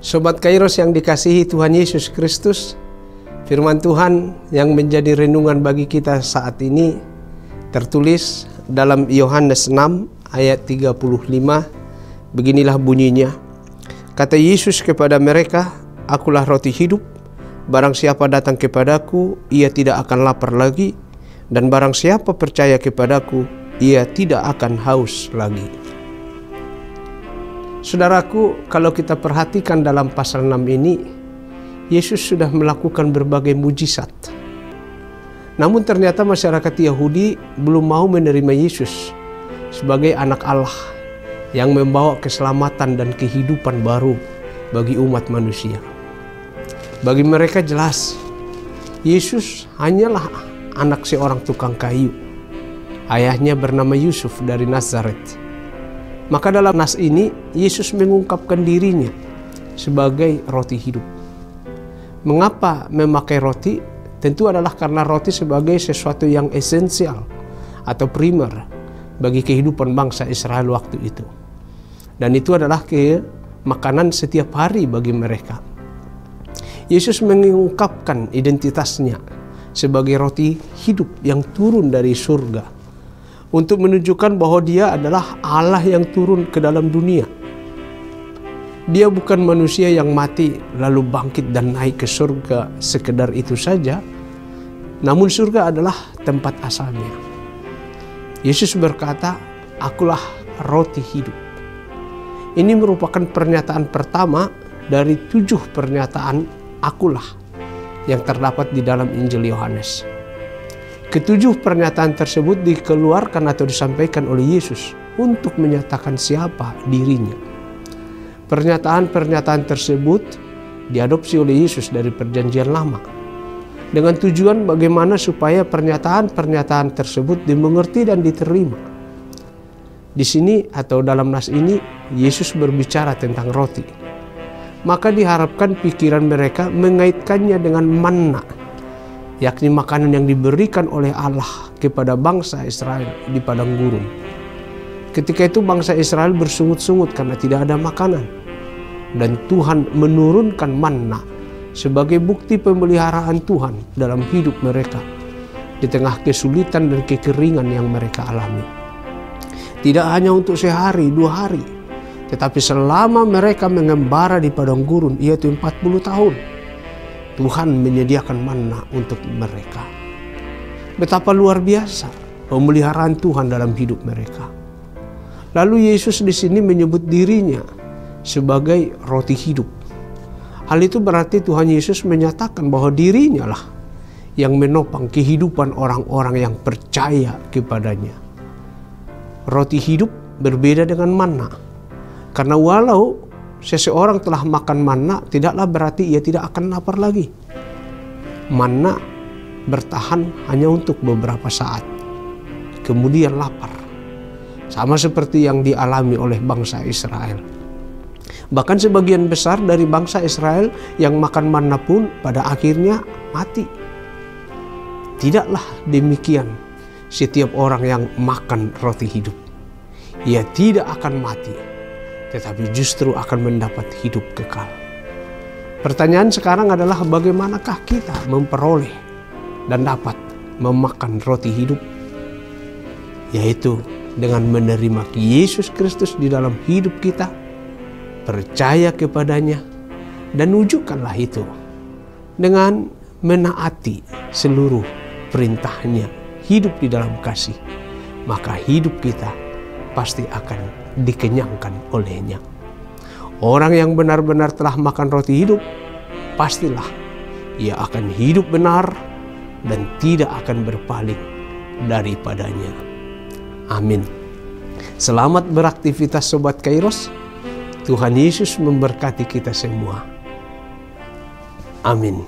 Sobat Kairos yang dikasihi Tuhan Yesus Kristus, firman Tuhan yang menjadi renungan bagi kita saat ini tertulis dalam Yohanes 6 ayat 35. Beginilah bunyinya. Kata Yesus kepada mereka, "Akulah roti hidup. Barang siapa datang kepadaku, ia tidak akan lapar lagi. Dan barang siapa percaya kepadaku, ia tidak akan haus lagi." Saudaraku, kalau kita perhatikan dalam pasal 6 ini, Yesus sudah melakukan berbagai mujizat. Namun ternyata masyarakat Yahudi belum mau menerima Yesus sebagai anak Allah yang membawa keselamatan dan kehidupan baru bagi umat manusia. Bagi mereka jelas, Yesus hanyalah anak seorang tukang kayu. Ayahnya bernama Yusuf dari Nazaret. Maka dalam nas ini, Yesus mengungkapkan dirinya sebagai roti hidup. Mengapa memakai roti? Tentu adalah karena roti sebagai sesuatu yang esensial atau primer bagi kehidupan bangsa Israel waktu itu. Dan itu adalah makanan setiap hari bagi mereka. Yesus mengungkapkan identitasnya sebagai roti hidup yang turun dari surga, untuk menunjukkan bahwa dia adalah Allah yang turun ke dalam dunia. Dia bukan manusia yang mati lalu bangkit dan naik ke surga sekedar itu saja. Namun surga adalah tempat asalnya. Yesus berkata, "Akulah roti hidup." Ini merupakan pernyataan pertama dari 7 pernyataan akulah yang terdapat di dalam Injil Yohanes. Ketujuh pernyataan tersebut dikeluarkan atau disampaikan oleh Yesus untuk menyatakan siapa dirinya. Pernyataan-pernyataan tersebut diadopsi oleh Yesus dari Perjanjian Lama dengan tujuan bagaimana supaya pernyataan-pernyataan tersebut dimengerti dan diterima. Di sini atau dalam nas ini Yesus berbicara tentang roti. Maka diharapkan pikiran mereka mengaitkannya dengan manna, yakni makanan yang diberikan oleh Allah kepada bangsa Israel di padang gurun. Ketika itu bangsa Israel bersungut-sungut karena tidak ada makanan. Dan Tuhan menurunkan manna sebagai bukti pemeliharaan Tuhan dalam hidup mereka di tengah kesulitan dan kekeringan yang mereka alami. Tidak hanya untuk sehari, 2 hari, tetapi selama mereka mengembara di padang gurun, yaitu 40 tahun. Tuhan menyediakan manna untuk mereka. Betapa luar biasa pemeliharaan Tuhan dalam hidup mereka. Lalu Yesus di sini menyebut dirinya sebagai roti hidup. Hal itu berarti Tuhan Yesus menyatakan bahwa dirinya lah yang menopang kehidupan orang-orang yang percaya kepadanya. Roti hidup berbeda dengan manna. Karena walau seseorang telah makan manna, tidaklah berarti ia tidak akan lapar lagi. Manna bertahan hanya untuk beberapa saat, kemudian lapar. Sama seperti yang dialami oleh bangsa Israel. Bahkan sebagian besar dari bangsa Israel yang makan manna pun pada akhirnya mati. Tidaklah demikian setiap orang yang makan roti hidup. Ia tidak akan mati, tetapi justru akan mendapat hidup kekal. Pertanyaan sekarang adalah bagaimanakah kita memperoleh dan dapat memakan roti hidup? Yaitu dengan menerima Yesus Kristus di dalam hidup kita, percaya kepadanya, dan wujudkanlah itu dengan menaati seluruh perintahnya, hidup di dalam kasih. Maka hidup kita pasti akan dikenyangkan olehnya. Orang yang benar-benar telah makan roti hidup, pastilah ia akan hidup benar dan tidak akan berpaling daripadanya. Amin. Selamat beraktivitas Sobat Kairos. Tuhan Yesus memberkati kita semua. Amin.